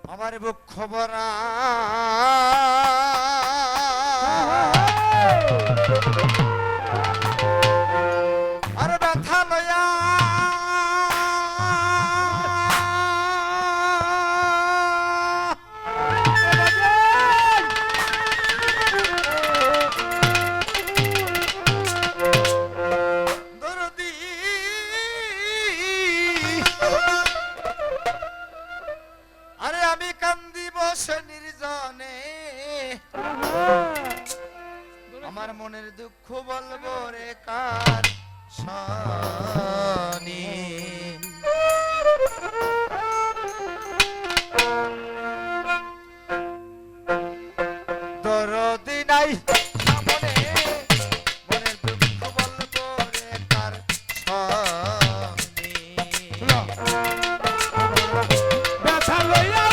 আমার বুক খবরা আর ব্যথা লয়া নির্জনে আমার মনের দুঃখ বলবো রে কার শনি দরদি নাই সামনে মনের দুঃখ বলবো রে কার শনি ব্যথা লইয়া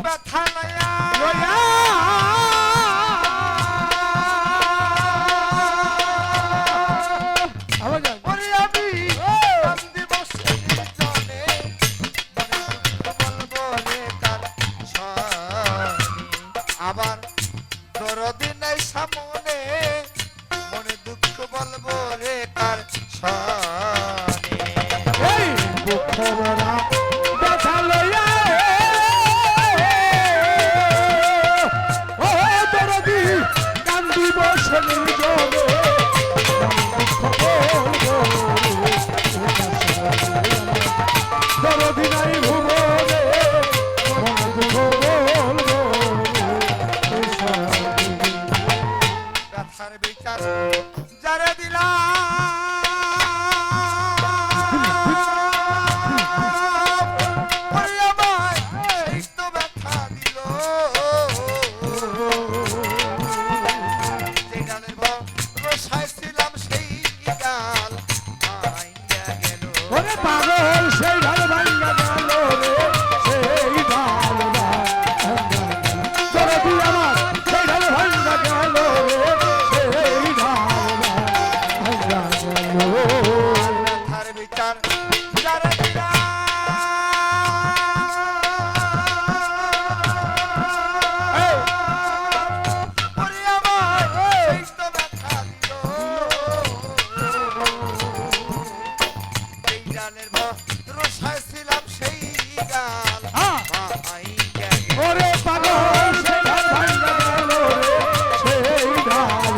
ব্যথা লয়া আবার দরদি নাই সামনে মনে দুঃখ বলবো রে কার শনি দুঃখ বলা ব্যথা লইয়া ও দরদি কান্দিব শনি জলে দরদি নাই ভুবনে মনে দুঃখ বলবো ব্যথার বিচার যারে দিলা ব্যথা দিল যে গানের রসায় ছিলাম সেই গাল গেল পাগল সেই গাল ভাঙ্গা গেল সেই গাল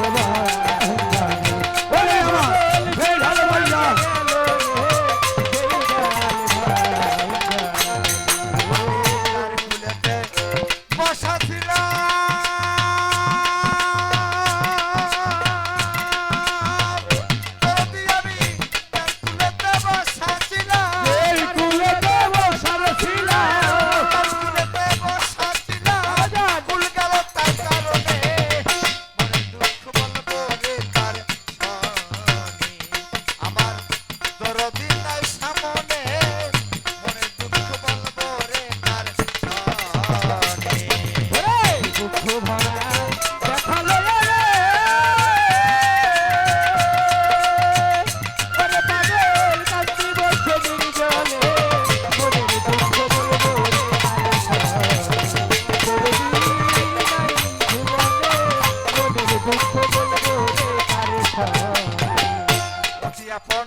আপন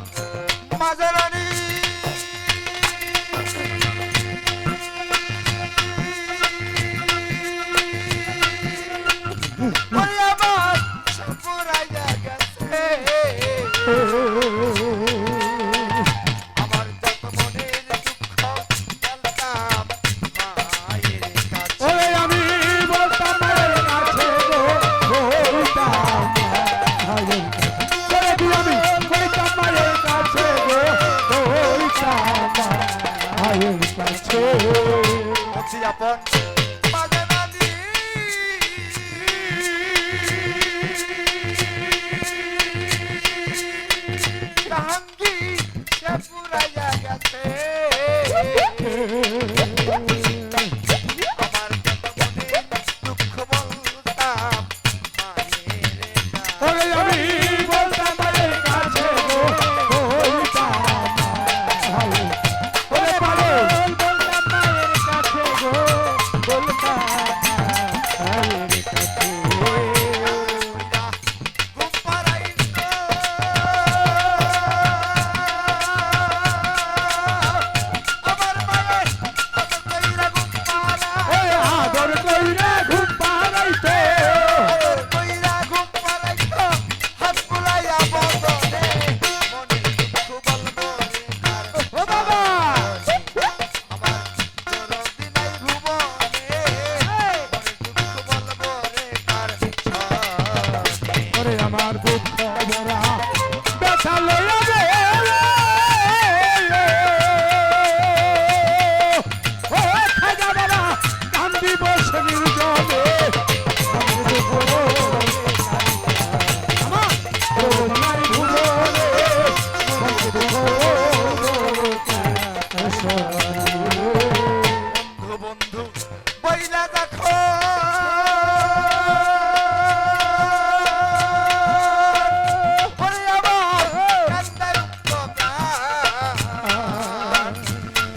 মাঝরানি আমার পুরাইয়া গেছে আমার যত মনের দুঃখ বলতাম মায়ের কাছে আমি বলতাম মায়ের কাছে বলতাম আপন মাঝরানি আমার কত মনে দুঃখ বলতাম মায়ের কাছে। ওরে আমি বলতাম মায়ের কাছে গো বলতাম মায়ের। ওরে পাগল বলতাম মায়ের কাছে গো বলতাম মায়ের কাছে। ঘুম পাড়াইতো আমার মায়ে কত কইরা ঘুম পাড়ায়। ওরে আদর কইরা ঘুম পাড়াইতে আদর কইরা ঘুম পাড়াইতো হাত বুলাইয়া বদনে মনের দুঃখ বলবো রে কার। ও বাবা আমার দরদি নাই ভুবনে মনের দুঃখ বলবো রে কার সনে। ওরে আমার দুঃখ ভরা ব্যথা লইয়া রে ও খাজা বাবা কান্দি বসে নির্জনে আমার দুঃখ আমার নাই ভুবনে আমার দুঃখ বন্ধু বন্ধু বইলা দেখো ওরে আমার কান্দার প্রাণ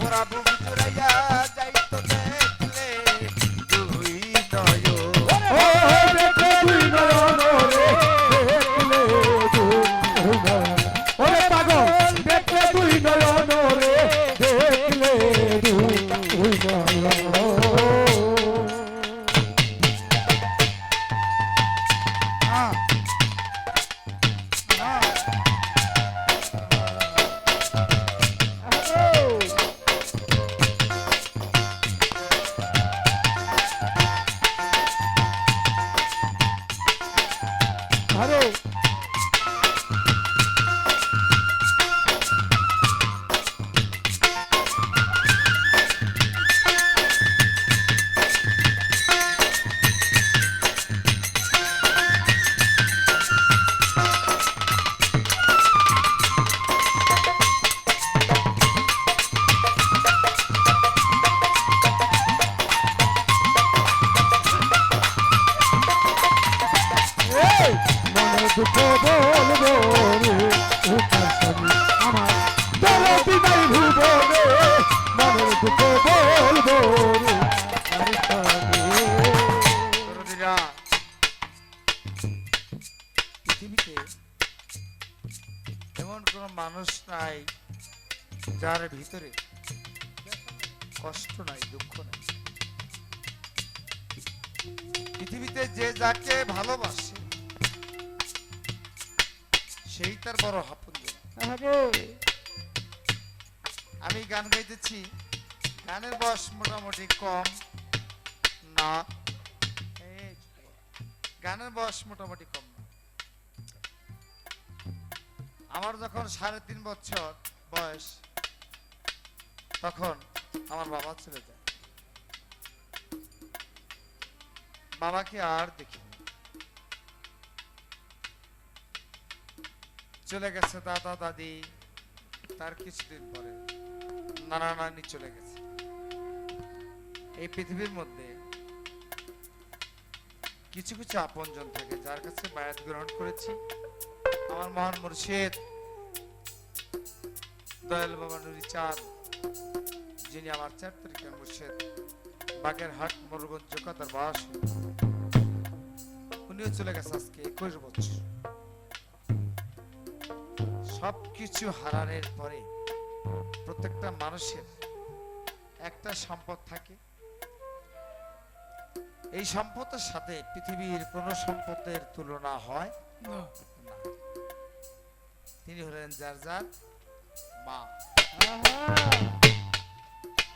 ওরা বুক জুড়াইয়া যাইতো দেখলে দুই নয়ন। ও দেখে তুই নয়ন রে দেখলে তুই নয়ন। ওরে পাগল দেখলে তুই নয়ন রে দেখলে তুই নয়ন। আরে এই মনে দুঃখ বলবো রে উপার স্বামী আমার দরদি নাই ভুবনে মনে দুঃখ বলবো রে উপার স্বামী। দরদিরা, পৃথিবীতে এমন কোন মানুষ নাই যার ভিতরে কষ্ট নাই, দুঃখ নাই। পৃথিবীতে যে যাকে ভালোবাসে সেই তার বড় আপনজন। আমি গান গাইতেছি, গানের বয়স মোটামুটি কম না, গানের বয়স মোটামুটি কম না। আমার যখন 3.5 বছর বয়স তখন আমার বাবা চলে যায়। বাবাকে আর দেখি না। চলে গেছে দাদা দাদি, তার কিছুদিন পরে নানা নানি চলে গেছে। এই পৃথিবীর মধ্যে কিছু কিছু আপনজন থাকে যার কাছে বায়াত গ্রহণ করেছি। আমার মহান মুর্শিদ দয়াল বাবা নুরি চাঁদ, যিনি আমার 4 তারিখের মুর্শিদ, বাগেরহাট মোরগঞ্জ জোকাতার বাস, উনিও চলে গেছে আজকে 21 বছর। সবকিছু হারানোর পরে প্রত্যেকটা মানুষের একটা সম্পদ থাকে। এই সম্পদের সাথে পৃথিবীর কোন সম্পদের তুলনা হয় না। তিনি হলেন যার যার মা।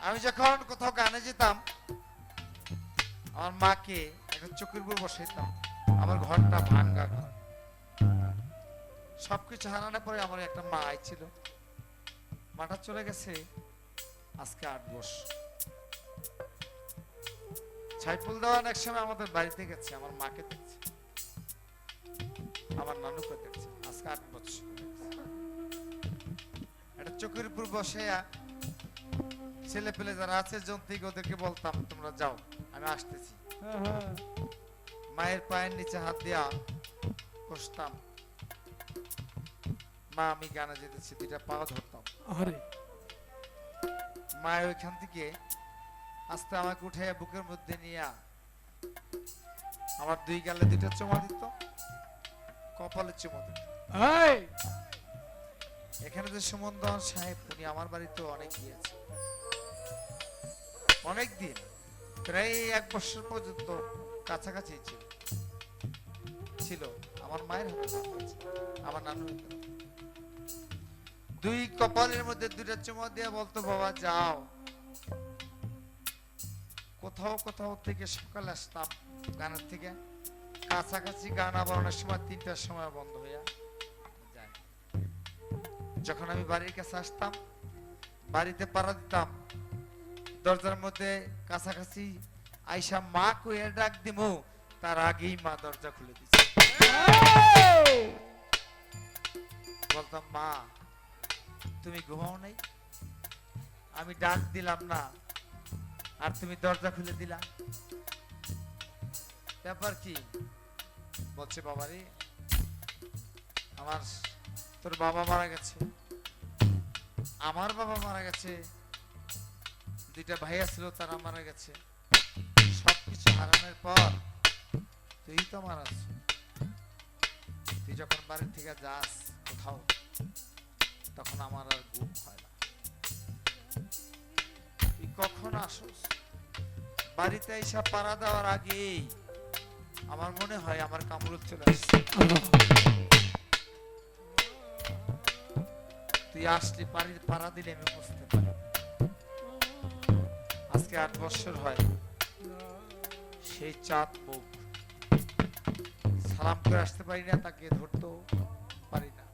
আমি যখন কোথাও গানে যেতাম, আমার মাকে একটা চোখের উপর বসাইতাম। আমার ঘরটা ভাঙ্গা ঘর, সবকিছু হারানোর পরে আমার একটা মা আইছিল। মাটা চলে গেছে আজকে 8 বছর। ছাইফুল দেওয়ান এক সময় আমাদের বাড়িতে গেছে, আমার মাকে দেখছে, আমার নানুকে দেখছে। আজকে 8 বছর একটা চোখের উপর বসে ছেলে পেলে যারা আছে জন্তিক ওদেরকে বলতাম তোমরা যাও আমি আসতেছি। মায়ের পায়ের নিচে হাত দিয়া কষতাম, মা আমি গানে যেতেছি, দুইটা পাও ধরতাম। আরে মায়ের ওইখান থেকে আস্তে আমাকে উঠে বুকের মধ্যে নিয়ে আমার দুই গালে দুইটা চুমা দিত, কপালে চুমা দিত। এই এখানে যে সুমন দহন সাহেব উনি আমার বাড়িতে অনেক গিয়েছে, অনেক দিন, প্রায় 1 বছর পর্যন্ত কাছাকাছি ছিল আমার মায়ের হাতে, আমার নানু দুই কপালের মধ্যে দুইটা চুমা দিয়ে বলতো বাবা যাও। কোথাও কোথাও থেকে সকালে আসতাম গানের থেকে, কাছাকাছি গান আবার অনেক সময় 3টার সময় বন্ধ হইয়া যায়। যখন আমি বাড়ির কাছে আসতাম, বাড়িতে পাড়া দিতাম, দরজার মধ্যে কাছাকাছি আইসা মা কইয়া ডাক দিমু, তার আগেই মা দরজা খুলে দিচ্ছে। বলতাম মা তুমি ঘুমাও নাই, আমি ডাক দিলাম না আর তুমি দরজা খুলে দিলা, ব্যাপার কি? বলছে বাবারে আমার তোর বাবা মারা গেছে, আমার বাবা মারা গেছে, দুইটা ভাইয়া ছিল তারা মারা গেছে, সবকিছু হারানোর পর তুই তো মারা আছিস। তুই যখন বাড়ি থেকে যাস কোথাও, তখন আমার আর ঘুম হয় না। তুই কখন আসোস? বাড়িতে এসে পাড়া দেওয়ার আগেই আমার মনে হয় আমার কামরুল চলে আসছে। তুই আসলি পাড়া দিলে আমি বুঝতে পারি। আজকে 8 বছর হয় সেই চাঁদ মুখ, সালাম করে আসতে পারি না, তাকে ধরতেও পারি না।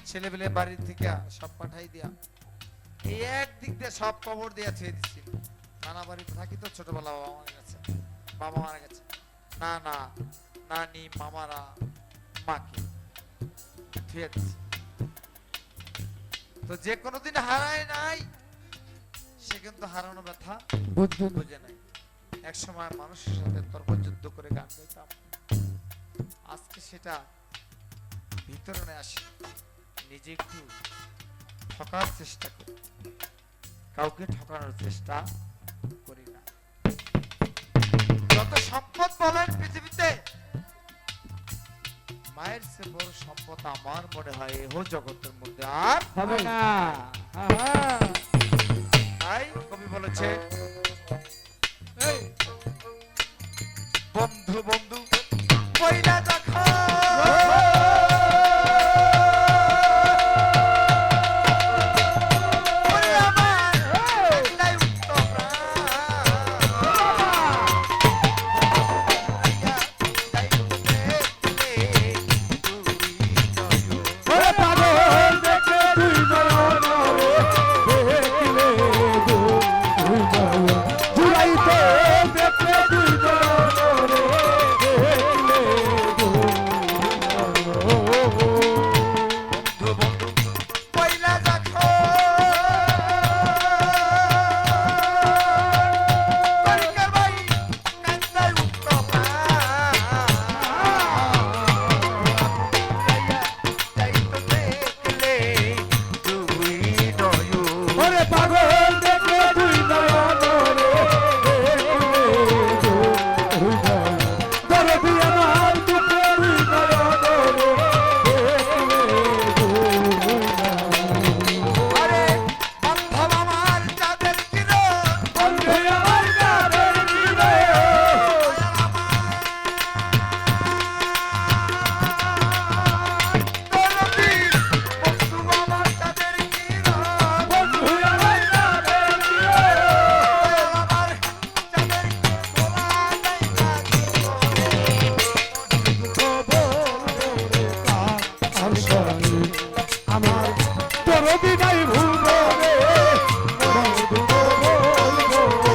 ছেলেবেলে বাড়ি থেকে সব পাঠাই দিয়া এই একদিক দিয়ে সব খবর দিয়ে ছুঁয়ে দিচ্ছি। নানা বাড়িতে থাকি তো, ছোটবেলা বাবা মারা গেছে, বাবা মারা গেছে, না না নানি মামারা মাকে ছুঁয়ে দিচ্ছি। তো যে কোনোদিন হারায় নাই সে কিন্তু হারানো ব্যথা বুঝে নাই। এক সময় মানুষের সাথে তর্কযুদ্ধ করে গান গাইতাম, আজকে সেটা ভিতরে আসে, নিজে একটু ঠকার চেষ্টা করি, কাউকে ঠকানোর চেষ্টা করি না। যত সম্পদ বলেন পৃথিবীতে, মায়ের চেয়ে বড় সম্পদ আমার মনে হয় এহ জগতের মধ্যে আর হবে না। তাই কবি বলেছে এই বন্ধু বন্ধু কইলা দেখো আমার তোর বিদায় ভুলবো রে, বন্ধু বলবো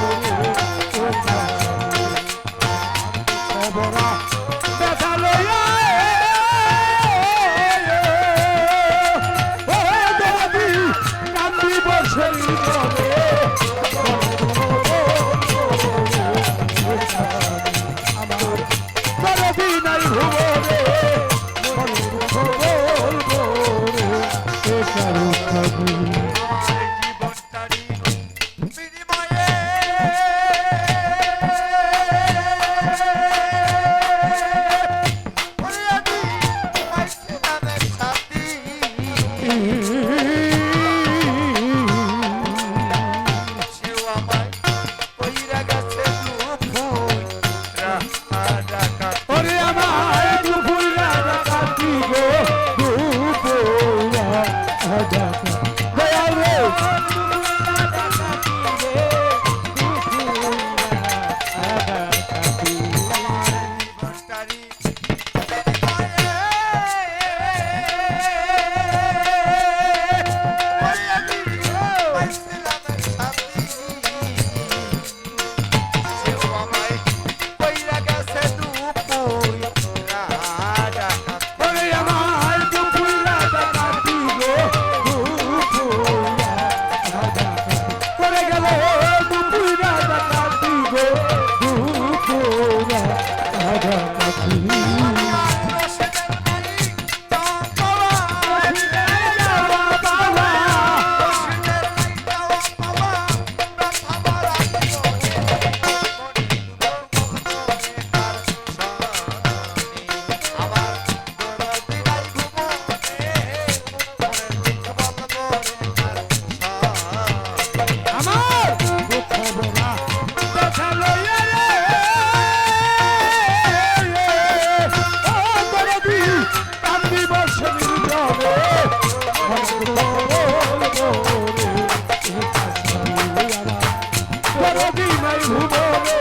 দরদি নাই ভুবনে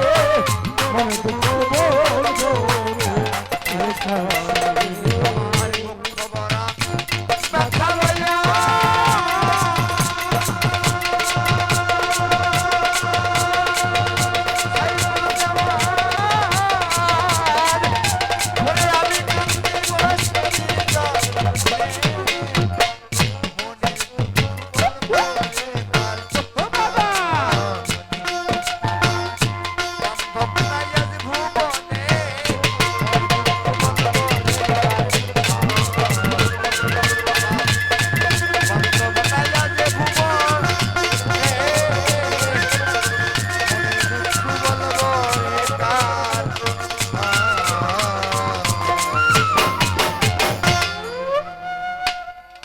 মনে দুঃখ বলবো রে